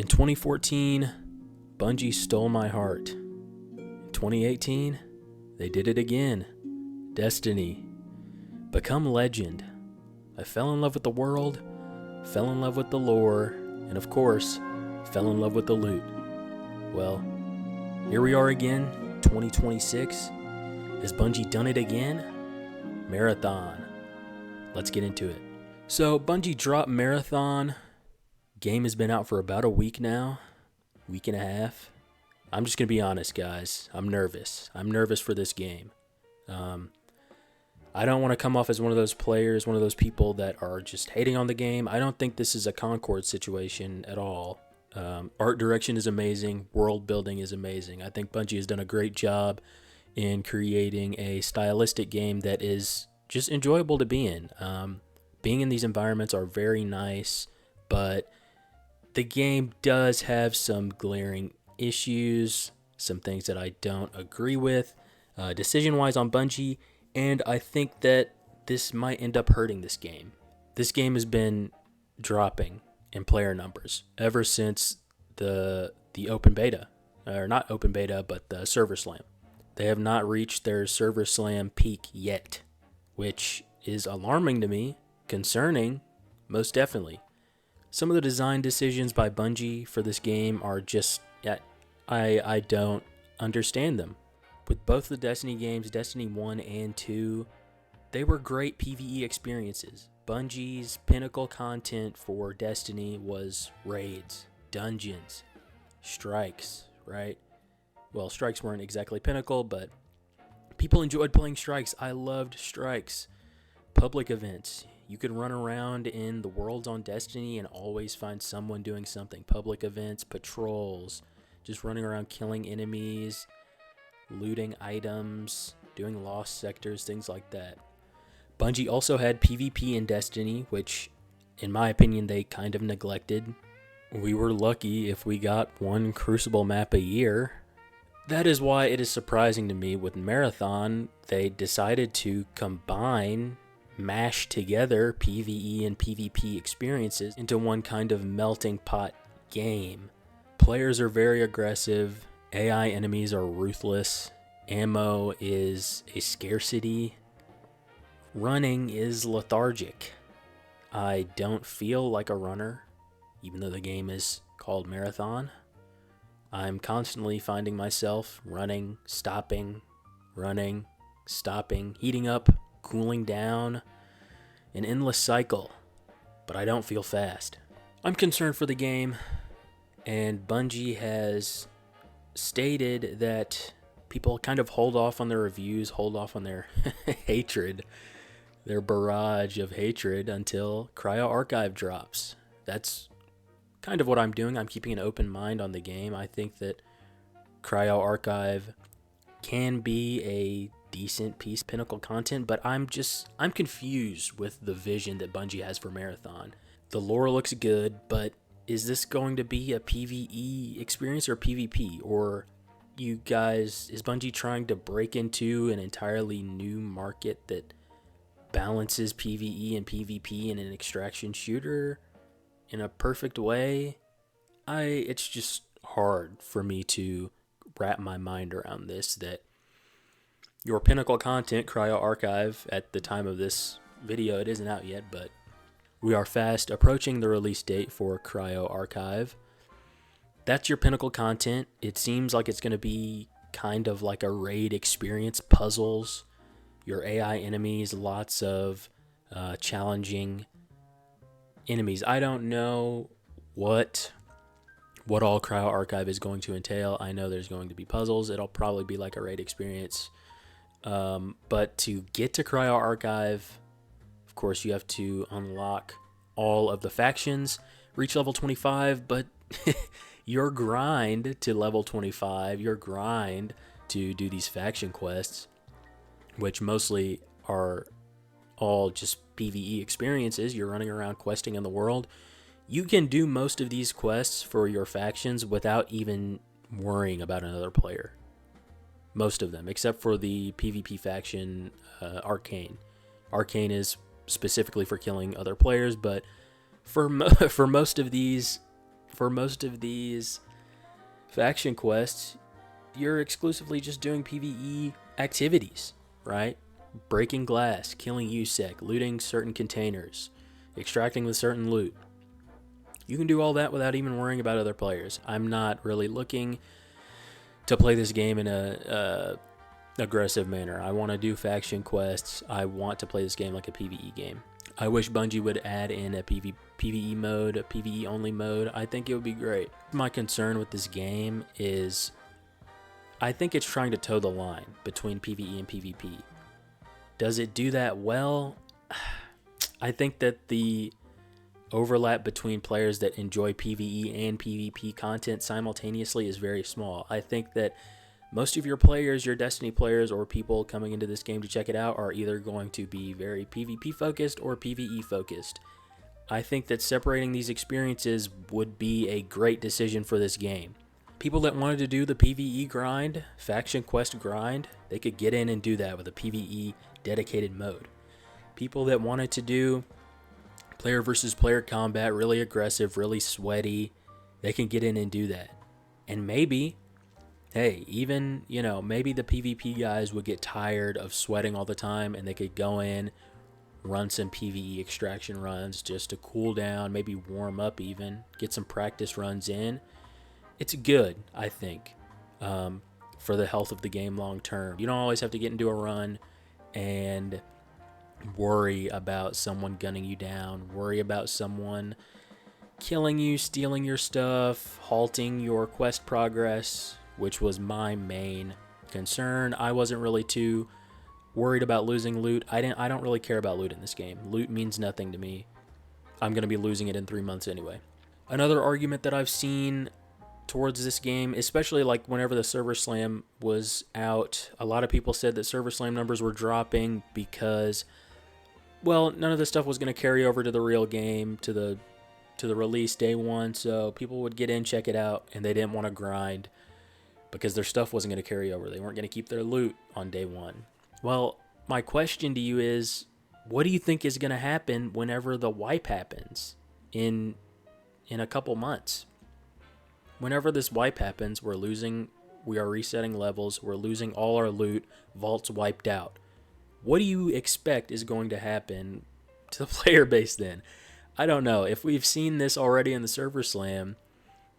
In 2014, Bungie stole my heart. In 2018, they did it again. Destiny. Become legend. I fell in love with the world, fell in love with the lore, and of course, fell in love with the loot. Well, here we are again, 2026. Has Bungie done it again? Marathon. Let's get into it. So, Bungie dropped Marathon. Game has been out for about a week now. Week and a half. I'm just going to be honest, guys. I'm nervous. I'm nervous for this game. I don't want to come off as one of those players, one of those people that are just hating on the game. I don't think this is a Concord situation at all. Art direction is amazing. World building is amazing. I think Bungie has done a great job in creating a stylistic game that is just enjoyable to be in. Being in these environments are very nice, but the game does have some glaring issues, some things that I don't agree with, decision-wise on Bungie, and I think that this might end up hurting this game. This game has been dropping in player numbers ever since the open beta, or not open beta, but the Server Slam. They have not reached their Server Slam peak yet, which is alarming to me, concerning, most definitely. Some of the design decisions by Bungie for this game are just, I don't understand them. With both the Destiny games, Destiny 1 and 2, they were great PvE experiences. Bungie's pinnacle content for Destiny was raids, dungeons, strikes, right? Well, strikes weren't exactly pinnacle, but people enjoyed playing strikes. I loved strikes. Public events. You could run around in the worlds on Destiny and always find someone doing something. Public events, patrols, just running around killing enemies, looting items, doing lost sectors, things like that. Bungie also had PvP in Destiny, which, in my opinion, they kind of neglected. We were lucky if we got one Crucible map a year. That is why it is surprising to me with Marathon, they decided to mash together PvE and PvP experiences into one kind of melting pot game. Players are very aggressive, AI enemies are ruthless, ammo is a scarcity, running is lethargic. I don't feel like a runner, even though the game is called Marathon. I'm constantly finding myself running, stopping, heating up, cooling down, an endless cycle, but I don't feel fast. I'm concerned for the game, and Bungie has stated that people kind of hold off on their reviews, hold off on their hatred, their barrage of hatred until Cryo Archive drops. That's kind of what I'm doing. I'm keeping an open mind on the game. I think that Cryo Archive can be a decent piece of pinnacle content, but I'm confused with the vision that Bungie has for Marathon. The lore looks good, but is this going to be a PvE experience or PvP? Or is Bungie trying to break into an entirely new market that balances PvE and PvP in an extraction shooter in a perfect way? It's just hard for me to wrap my mind around this, that your pinnacle content, Cryo Archive, at the time of this video, it isn't out yet, but we are fast approaching the release date for Cryo Archive. That's your pinnacle content. It seems like it's going to be kind of like a raid experience, puzzles, your AI enemies, lots of challenging enemies. I don't know what all Cryo Archive is going to entail. I know there's going to be puzzles. It'll probably be like a raid experience. But to get to Cryo Archive, of course, you have to unlock all of the factions, reach level 25, but your grind to level 25, your grind to do these faction quests, which mostly are all just PvE experiences. You're running around questing in the world. You can do most of these quests for your factions without even worrying about another player. Most of them, except for the PvP faction, Arcane. Arcane is specifically for killing other players, but for most of these, for most of these faction quests, you're exclusively just doing PvE activities, right? Breaking glass, killing USEC, looting certain containers, extracting with certain loot. You can do all that without even worrying about other players. I'm not really looking to play this game in a aggressive manner. I want to do faction quests. I want to play this game like a PvE game. I wish Bungie would add in a PvE mode, a PvE only mode. I think it would be great. My concern with this game is I think it's trying to toe the line between PvE and PvP. Does it do that well? I think that the overlap between players that enjoy PvE and PvP content simultaneously is very small. I think that most of your players, your Destiny players, or people coming into this game to check it out are either going to be very PvP focused or PvE focused. I think that separating these experiences would be a great decision for this game. People that wanted to do the PvE grind, faction quest grind, they could get in and do that with a PvE dedicated mode. People that wanted to do player versus player combat, really aggressive, really sweaty, they can get in and do that. And maybe, hey, even, maybe the PvP guys would get tired of sweating all the time and they could go in, run some PvE extraction runs just to cool down, maybe warm up even, get some practice runs in. It's good, I think, for the health of the game long term. You don't always have to get into a run and worry about someone gunning you down, worry about someone killing you, stealing your stuff, halting your quest progress, which was my main concern. I wasn't really too worried about losing loot. I don't really care about loot in this game. Loot means nothing to me. I'm going to be losing it in 3 months anyway. Another argument that I've seen towards this game, especially like whenever the Server Slam was out, a lot of people said that Server Slam numbers were dropping because, well, none of this stuff was going to carry over to the real game, to the release day one, so people would get in, check it out, and they didn't want to grind because their stuff wasn't going to carry over. They weren't going to keep their loot on day one. Well, my question to you is, what do you think is going to happen whenever the wipe happens in a couple months? Whenever this wipe happens, we are resetting levels, we're losing all our loot, vaults wiped out. What do you expect is going to happen to the player base then? I don't know. If we've seen this already in the Server Slam,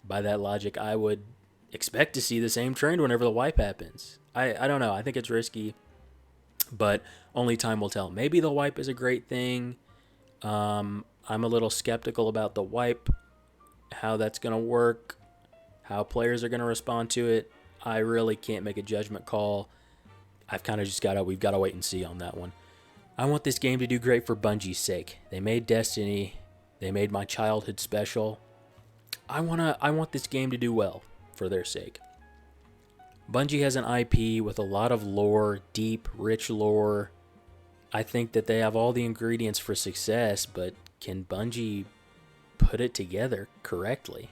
by that logic, I would expect to see the same trend whenever the wipe happens. I don't know. I think it's risky, but only time will tell. Maybe the wipe is a great thing. I'm a little skeptical about the wipe, how that's going to work, how players are going to respond to it. I really can't make a judgment call. We've got to wait and see on that one. I want this game to do great for Bungie's sake. They made Destiny. They made my childhood special. I want this game to do well for their sake. Bungie has an IP with a lot of lore, deep, rich lore. I think that they have all the ingredients for success, but can Bungie put it together correctly?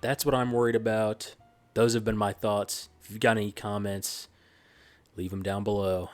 That's what I'm worried about. Those have been my thoughts. If you've got any comments, leave them down below.